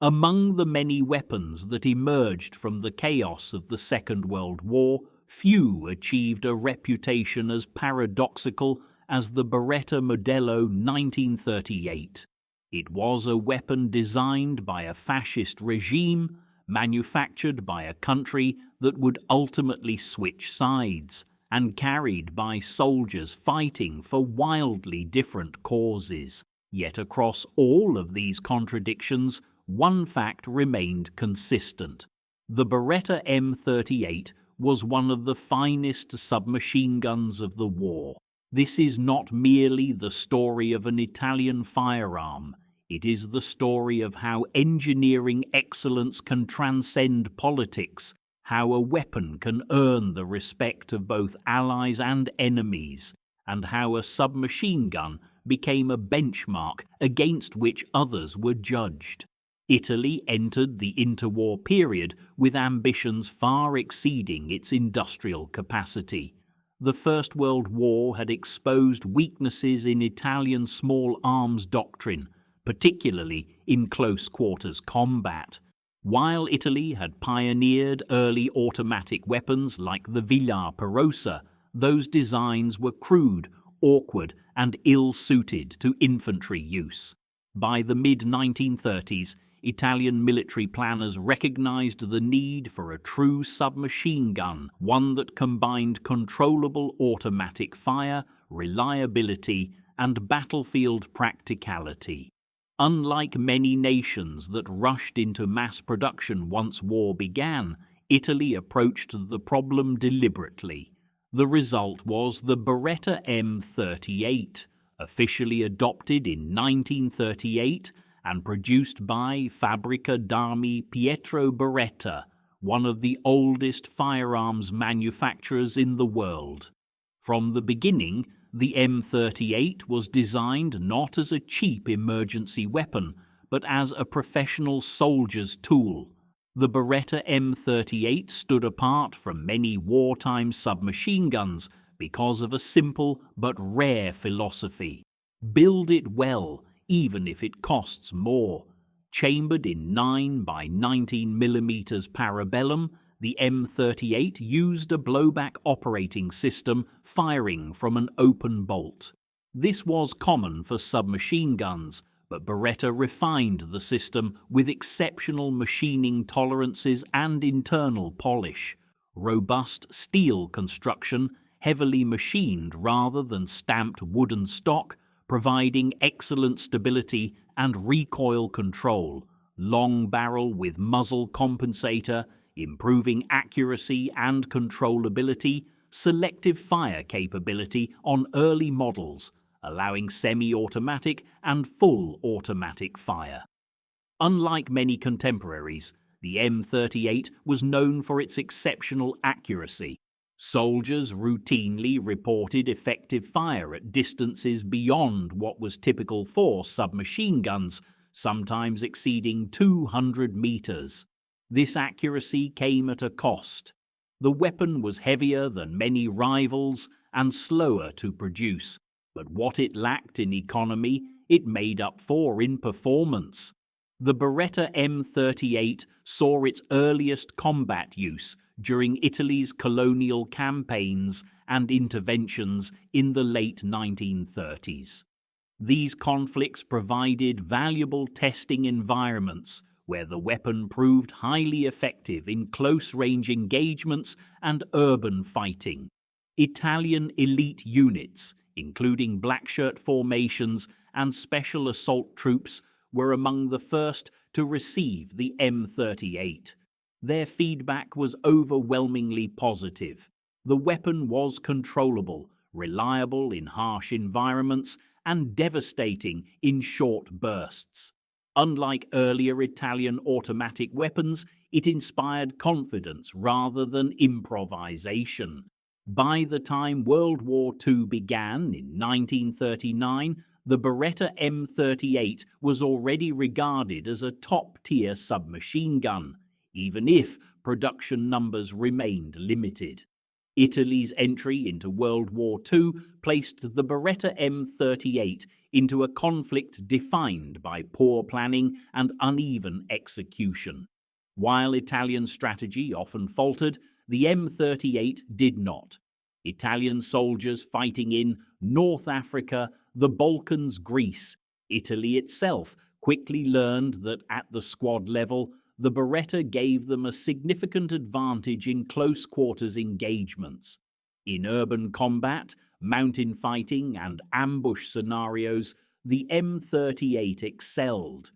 Among the many weapons that emerged from the chaos of the Second World War, few achieved a reputation as paradoxical as the Beretta Modello 1938. It was a weapon designed by a fascist regime, manufactured by a country that would ultimately switch sides, and carried by soldiers fighting for wildly different causes. Yet across all of these contradictions, one fact remained consistent. The Beretta M38 was one of the finest submachine guns of the war. This is not merely the story of an Italian firearm. It is the story of how engineering excellence can transcend politics, how a weapon can earn the respect of both allies and enemies, and how a submachine gun became a benchmark against which others were judged. Italy entered the interwar period with ambitions far exceeding its industrial capacity. The First World War had exposed weaknesses in Italian small arms doctrine, particularly in close quarters combat. While Italy had pioneered early automatic weapons like the Villa Perosa, those designs were crude, awkward, and ill-suited to infantry use. By the mid-1930s, Italian military planners recognized the need for a true submachine gun, one that combined controllable automatic fire, reliability, and battlefield practicality. Unlike many nations that rushed into mass production once war began, Italy approached the problem deliberately. The result was the Beretta M38, officially adopted in 1938 and produced by Fabbrica d'Armi Pietro Beretta, one of the oldest firearms manufacturers in the world. From the beginning, the M38 was designed not as a cheap emergency weapon, but as a professional soldier's tool. The Beretta M38 stood apart from many wartime submachine guns because of a simple but rare philosophy. Build it well, even if it costs more. Chambered in 9 by 19 mm parabellum, the M38 used a blowback operating system firing from an open bolt. This was common for submachine guns, but Beretta refined the system with exceptional machining tolerances and internal polish. Robust steel construction, heavily machined rather than stamped wooden stock, providing excellent stability and recoil control. Long barrel with muzzle compensator, improving accuracy and controllability, selective fire capability on early models, allowing semi-automatic and full automatic fire. Unlike many contemporaries, the M38 was known for its exceptional accuracy. Soldiers routinely reported effective fire at distances beyond what was typical for submachine guns, sometimes exceeding 200 meters. This accuracy came at a cost. The weapon was heavier than many rivals and slower to produce, but what it lacked in economy, it made up for in performance. The Beretta M38 saw its earliest combat use during Italy's colonial campaigns and interventions in the late 1930s. These conflicts provided valuable testing environments where the weapon proved highly effective in close-range engagements and urban fighting. Italian elite units, including blackshirt formations and special assault troops, were among the first to receive the M38. Their feedback was overwhelmingly positive. The weapon was controllable, reliable in harsh environments, and devastating in short bursts. Unlike earlier Italian automatic weapons, it inspired confidence rather than improvisation. By the time World War II began in 1939, the Beretta M38 was already regarded as a top-tier submachine gun, even if production numbers remained limited. Italy's entry into World War II placed the Beretta M38 into a conflict defined by poor planning and uneven execution. While Italian strategy often faltered, the M38 did not. Italian soldiers fighting in North Africa, the Balkans, Greece, Italy itself quickly learned that at the squad level, the Beretta gave them a significant advantage in close quarters engagements. In urban combat, mountain fighting, and ambush scenarios, the M38 excelled.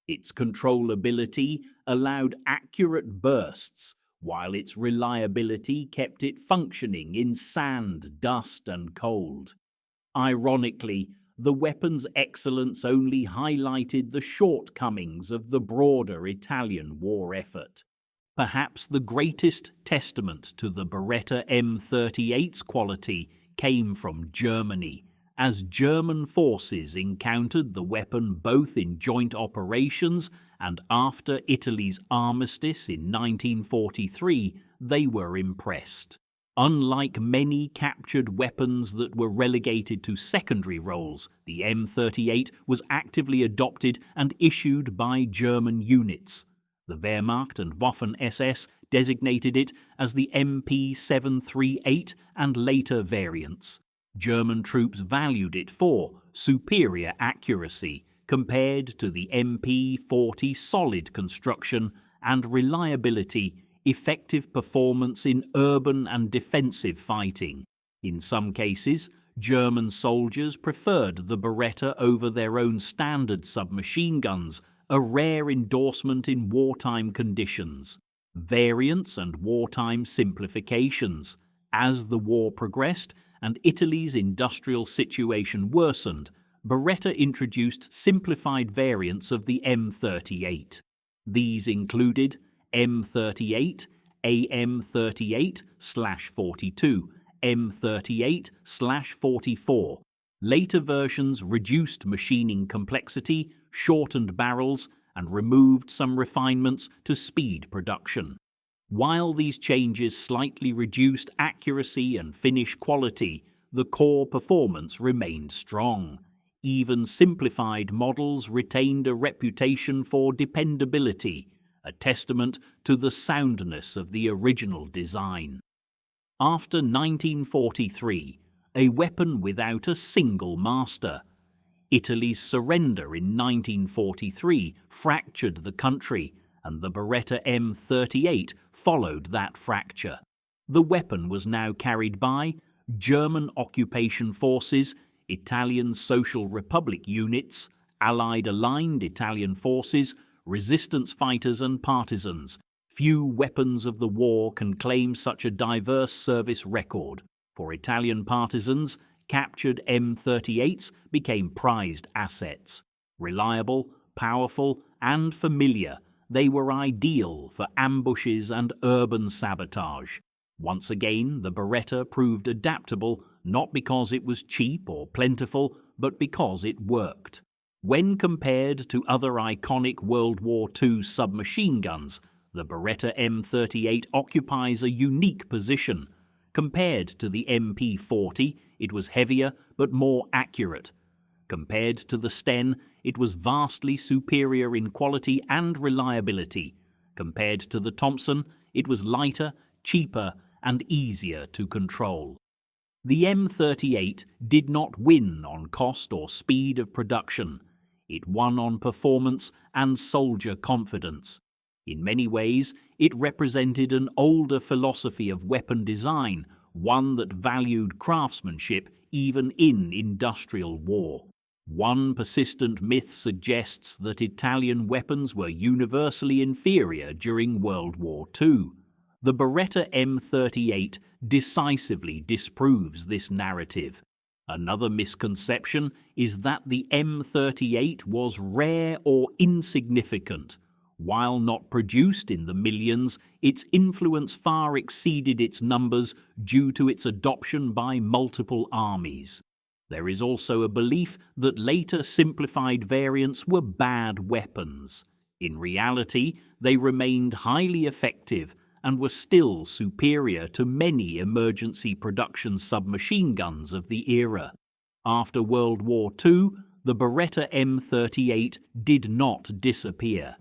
Its controllability allowed accurate bursts, while its reliability kept it functioning in sand, dust, and cold. Ironically, the weapon's excellence only highlighted the shortcomings of the broader Italian war effort. Perhaps the greatest testament to the Beretta M38's quality came from Germany, as German forces encountered the weapon both in joint operations and after Italy's armistice in 1943, they were impressed. Unlike many captured weapons that were relegated to secondary roles, the M38 was actively adopted and issued by German units. The Wehrmacht and Waffen-SS designated it as the MP738 and later variants. German troops valued it for superior accuracy compared to the MP40 solid construction and reliability, effective performance in urban and defensive fighting. In some cases, German soldiers preferred the Beretta over their own standard submachine guns, a rare endorsement in wartime conditions. Variants and wartime simplifications. As the war progressed and Italy's industrial situation worsened, Beretta introduced simplified variants of the M38. These included M38, AM38/42, M38/44. Later versions reduced machining complexity, shortened barrels, and removed some refinements to speed production. While these changes slightly reduced accuracy and finish quality, the core performance remained strong. Even simplified models retained a reputation for dependability, a testament to the soundness of the original design. After 1943, a weapon without a single master. Italy's surrender in 1943 fractured the country, and the Beretta M38 followed that fracture. The weapon was now carried by German occupation forces, Italian Social Republic units, Allied aligned Italian forces, resistance fighters and partisans. Few weapons of the war can claim such a diverse service record. For Italian partisans, captured M38s became prized assets. Reliable, powerful, and familiar, they were ideal for ambushes and urban sabotage. Once again, the Beretta proved adaptable, not because it was cheap or plentiful, but because it worked. When compared to other iconic World War II submachine guns, the Beretta M38 occupies a unique position. Compared to the MP40, it was heavier but more accurate. Compared to the Sten, it was vastly superior in quality and reliability. Compared to the Thompson, it was lighter, cheaper, and easier to control. The M38 did not win on cost or speed of production. It won on performance and soldier confidence. In many ways, it represented an older philosophy of weapon design, one that valued craftsmanship even in industrial war. One persistent myth suggests that Italian weapons were universally inferior during World War II. The Beretta M38 decisively disproves this narrative. Another misconception is that the M38 was rare or insignificant. While not produced in the millions, its influence far exceeded its numbers due to its adoption by multiple armies. There is also a belief that later simplified variants were bad weapons. In reality, they remained highly effective and were still superior to many emergency production submachine guns of the era. After World War II, the Beretta M38 did not disappear.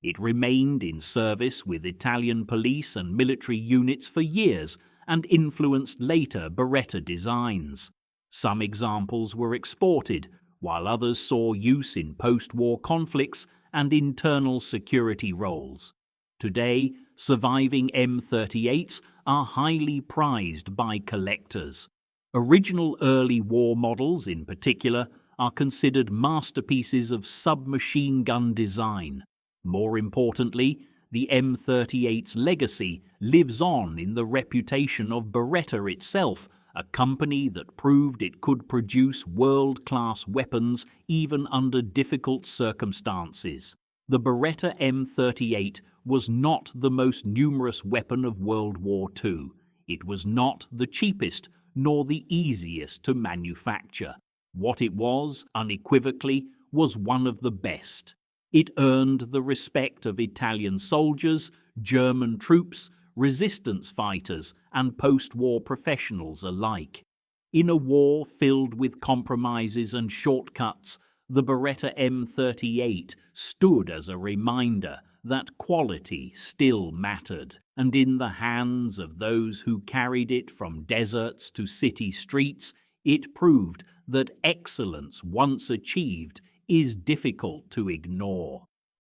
It remained in service with Italian police and military units for years and influenced later Beretta designs. Some examples were exported, while others saw use in post-war conflicts and internal security roles. Today, surviving M38s are highly prized by collectors. Original early war models, in particular, are considered masterpieces of submachine gun design. More importantly, the M38's legacy lives on in the reputation of Beretta itself, a company that proved it could produce world-class weapons even under difficult circumstances. The Beretta M38 was not the most numerous weapon of World War II. It was not the cheapest nor the easiest to manufacture. What it was, unequivocally, was one of the best. It earned the respect of Italian soldiers, German troops, resistance fighters, and post-war professionals alike. In a war filled with compromises and shortcuts, the Beretta M38 stood as a reminder that quality still mattered, and in the hands of those who carried it from deserts to city streets, it proved that excellence once achieved is difficult to ignore.